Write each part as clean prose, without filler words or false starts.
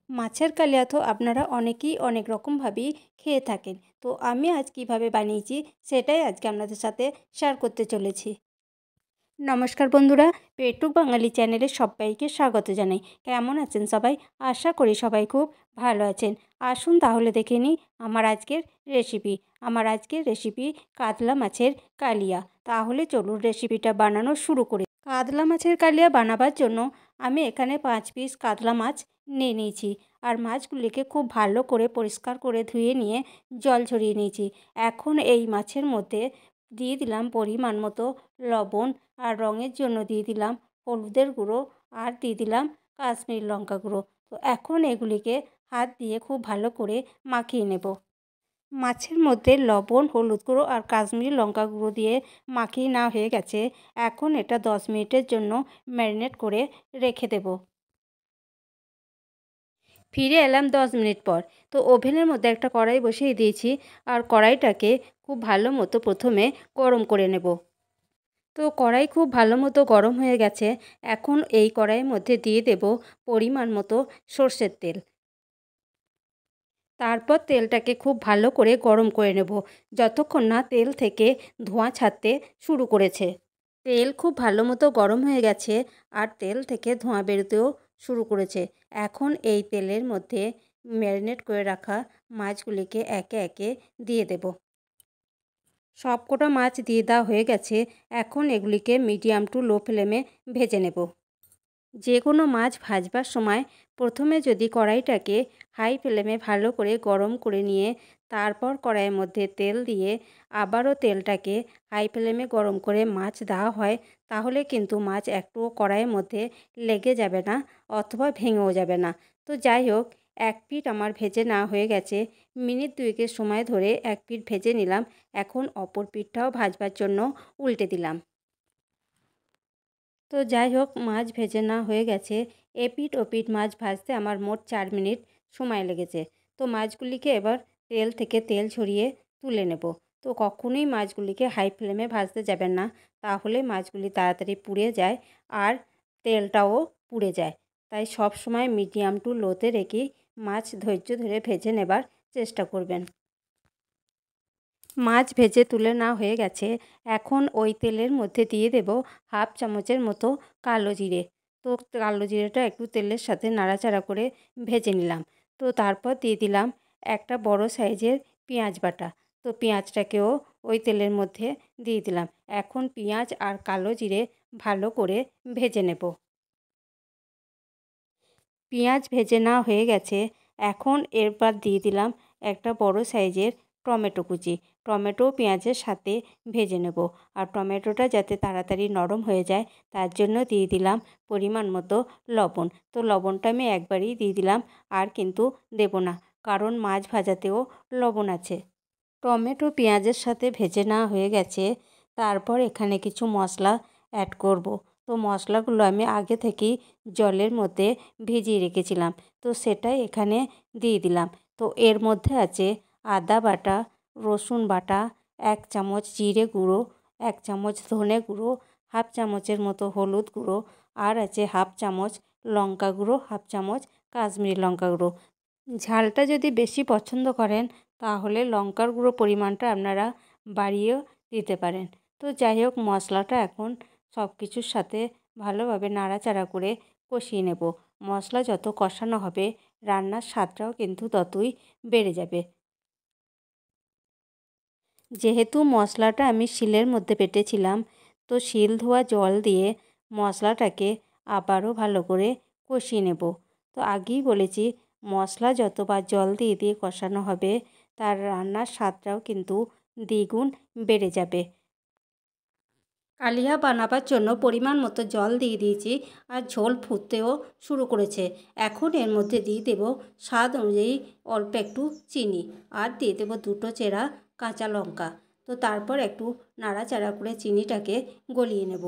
মাছের কালিয়া তো আপনারা অনেকেই অনেক রকমভাবেই খেয়ে থাকেন। তো আমি আজ কিভাবে বানিয়েছি সেটাই আজকে আপনাদের সাথে শেয়ার করতে চলেছি। নমস্কার বন্ধুরা, পেটুক বাঙালি চ্যানেলে সবাইকে স্বাগত জানাই। কেমন আছেন সবাই? আশা করি সবাই খুব ভালো আছেন। আসুন তাহলে দেখে নিই আমার আজকের রেসিপি কাতলা মাছের কালিয়া। তাহলে চলুন রেসিপিটা বানানো শুরু করি। কাতলা মাছের কালিয়া বানাবার জন্য আমি এখানে 5 পিস কাতলা মাছ নিয়ে নিয়েছি। আর মাছগুলিকে খুব ভালো করে পরিষ্কার করে ধুয়ে নিয়ে জল ঝরিয়ে নিয়েছি। এখন এই মাছের মধ্যে দিয়ে দিলাম পরিমাণ মতো লবণ, আর রঙের জন্য দিয়ে দিলাম হলুদের গুঁড়ো, আর দিয়ে দিলাম কাশ্মীরি লঙ্কা গুঁড়ো। তো এখন এগুলিকে হাত দিয়ে খুব ভালো করে মাখিয়ে নেব। মাছের মধ্যে লবণ, হলুদ গুঁড়ো আর কাশ্মীরি লঙ্কা গুঁড়ো দিয়ে মাখিয়ে নেওয়া হয়ে গেছে। এখন এটা 10 মিনিটের জন্য ম্যারিনেট করে রেখে দেব। ফিরে এলাম 10 মিনিট পর। তো ওভেনের মধ্যে একটা কড়াই বসিয়ে দিয়েছি, আর কড়াইটাকে খুব ভালো মতো প্রথমে গরম করে নেব। তো কড়াই খুব ভালো মতো গরম হয়ে গেছে। এখন এই কড়াইয়ের মধ্যে দিয়ে দেব পরিমাণ মতো সর্ষের তেল। তারপর তেলটাকে খুব ভালো করে গরম করে নেব, যতক্ষণ না তেল থেকে ধোঁয়া ছাড়তে শুরু করেছে। তেল খুব ভালো মতো গরম হয়ে গেছে, আর তেল থেকে ধোঁয়া বেরোতেও শুরু করেছে। এখন এই তেলের মধ্যে ম্যারিনেট করে রাখা মাছগুলিকে একে একে দিয়ে দেব। সবকটা মাছ দিয়ে দেওয়া হয়ে গেছে। এখন এগুলিকে মিডিয়াম টু লো ফ্লেমে ভেজে নেব। যে কোনো মাছ ভাজবার সময় প্রথমে যদি কড়াইটাকে হাই ফ্লেমে ভালো করে গরম করে নিয়ে তারপর কড়াইয়ের মধ্যে তেল দিয়ে আবারও তেলটাকে হাই ফ্লেমে গরম করে মাছ দেওয়া হয়, তাহলে কিন্তু মাছ একটুও কড়াইয়ের মধ্যে লেগে যাবে না অথবা ভেঙেও যাবে না। তো যাই হোক, এক পিঠ আমার ভেজে নেওয়া হয়ে গেছে। মিনিট দুয়েকের সময় ধরে এক পিঠ ভেজে নিলাম। এখন অপর পিঠটাও ভাজবার জন্য উল্টে দিলাম। তো যাই হোক, মাছ ভেজে নেওয়া হয়ে গেছে। এপিঠ ওপিঠ মাছ ভাজতে আমার মোট 4 মিনিট সময় লেগেছে। তো মাছগুলিকে এবার তেল থেকে তেল ঝরিয়ে তুলে নেব। তো কখনোই মাছগুলিকে হাই ফ্লেমে ভাজতে যাবেন না, তাহলে মাছগুলি তাড়াতাড়ি পুড়ে যায় আর তেলটাও পুড়ে যায়। তাই সব সময় মিডিয়াম টু লোতে রেখেই মাছ ধৈর্য ধরে ভেজে নেবার চেষ্টা করবেন। মাছ ভেজে তুলে নেওয়া হয়ে গেছে। এখন ওই তেলের মধ্যে দিয়ে দেব হাফ চামচের মতো কালো জিরে। তো কালো জিরেটা একটু তেলের সাথে নাড়াচাড়া করে ভেজে নিলাম। তো তারপর দিয়ে দিলাম একটা বড় সাইজের পেঁয়াজ বাটা। তো পেঁয়াজটাকেও ওই তেলের মধ্যে দিয়ে দিলাম। এখন পেঁয়াজ আর কালো জিরে ভালো করে ভেজে নেব। পেঁয়াজ ভেজে নেওয়া হয়ে গেছে। এখন এরপর দিয়ে দিলাম একটা বড় সাইজের টমেটো কুচি। টমেটো পেঁয়াজের সাথে ভেজে নেব। আর টমেটোটা যাতে তাড়াতাড়ি নরম হয়ে যায় তার জন্য দিয়ে দিলাম পরিমাণ মতো লবণ। তো লবণটা আমি একবারেই দিয়ে দিলাম, আর কিন্তু দেব না, কারণ মাছ ভাজাতেও লবণ আছে। টমেটো পেঁয়াজের সাথে ভেজে নেওয়া হয়ে গেছে। তারপর এখানে কিছু মশলা অ্যাড করব। তো মশলাগুলো আমি আগে থেকেই জলের মধ্যে ভিজিয়ে রেখেছিলাম, তো সেটাই এখানে দিয়ে দিলাম। তো এর মধ্যে আছে আদা বাটা, রসুন বাটা, 1 চামচ জিরে গুঁড়ো, 1 চামচ ধনে গুঁড়ো, হাফ চামচের মতো হলুদ গুঁড়ো, আর আছে হাফ চামচ লঙ্কা গুঁড়ো, হাফ চামচ কাশ্মীরি লঙ্কা গুঁড়ো। ঝালটা যদি বেশি পছন্দ করেন তাহলে লঙ্কার গুঁড়ো পরিমাণটা আপনারা বাড়িয়েও দিতে পারেন। তো যাই হোক, মশলাটা এখন সব কিছুর সাথে ভালোভাবে নাড়াচাড়া করে কষিয়ে নেব। মশলা যত কষানো হবে রান্নার স্বাদটাও কিন্তু ততই বেড়ে যাবে। যেহেতু মশলাটা আমি শিলের মধ্যে বেটেছিলাম, তো শিল ধোয়া জল দিয়ে মশলাটাকে আবারও ভালো করে কষিয়ে নেব। তো আগেই বলেছি, মশলা যতবার জল দিয়ে দিয়ে কষানো হবে তার রান্নার স্বাদটাও কিন্তু দ্বিগুণ বেড়ে যাবে। কালিয়া বানাবার জন্য পরিমাণ মতো জল দিয়ে দিয়েছি, আর ঝোল ফুটতেও শুরু করেছে। এখন এর মধ্যে দিয়ে দেব স্বাদ অনুযায়ী অল্প একটু চিনি, আর দিয়ে দেব 2টো চেরা কাঁচা লঙ্কা। তো তারপর একটু নাড়াচাড়া করে চিনিটাকে গলিয়ে নেব।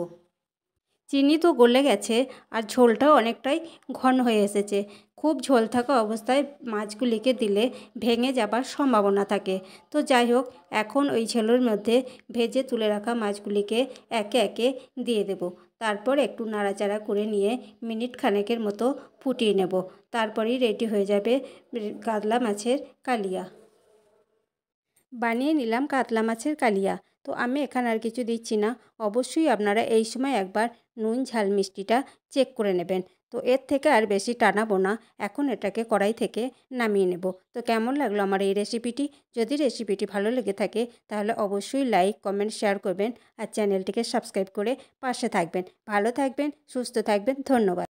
চিনি তো গলে গেছে, আর ঝোলটাও অনেকটাই ঘন হয়ে এসেছে। খুব ঝোল থাকা অবস্থায় মাছগুলিকে দিলে ভেঙে যাবার সম্ভাবনা থাকে। তো যাই হোক, এখন ওই ঝোলের মধ্যে ভেজে তুলে রাখা মাছগুলিকে একে একে দিয়ে দেব। তারপর একটু নাড়াচাড়া করে নিয়ে মিনিট খানেকের মতো ফুটিয়ে নেব। তারপরেই রেডি হয়ে যাবে কাতলা মাছের কালিয়া। বানিয়ে নিলাম কাতলা মাছের কালিয়া। তো আমি এখানে আর কিছু দিচ্ছি না। অবশ্যই আপনারা এই সময় একবার নুন ঝাল মিষ্টিটা চেক করে নেবেন। তো এর থেকে আর বেশি টানাবো না। এখন এটাকে কড়াই থেকে নামিয়ে নেব। তো কেমন লাগলো আমার এই রেসিপিটি? যদি রেসিপিটি ভালো লেগে থাকে তাহলে অবশ্যই লাইক, কমেন্ট, শেয়ার করবেন আর চ্যানেলটিকে সাবস্ক্রাইব করে পাশে থাকবেন। ভালো থাকবেন, সুস্থ থাকবেন। ধন্যবাদ।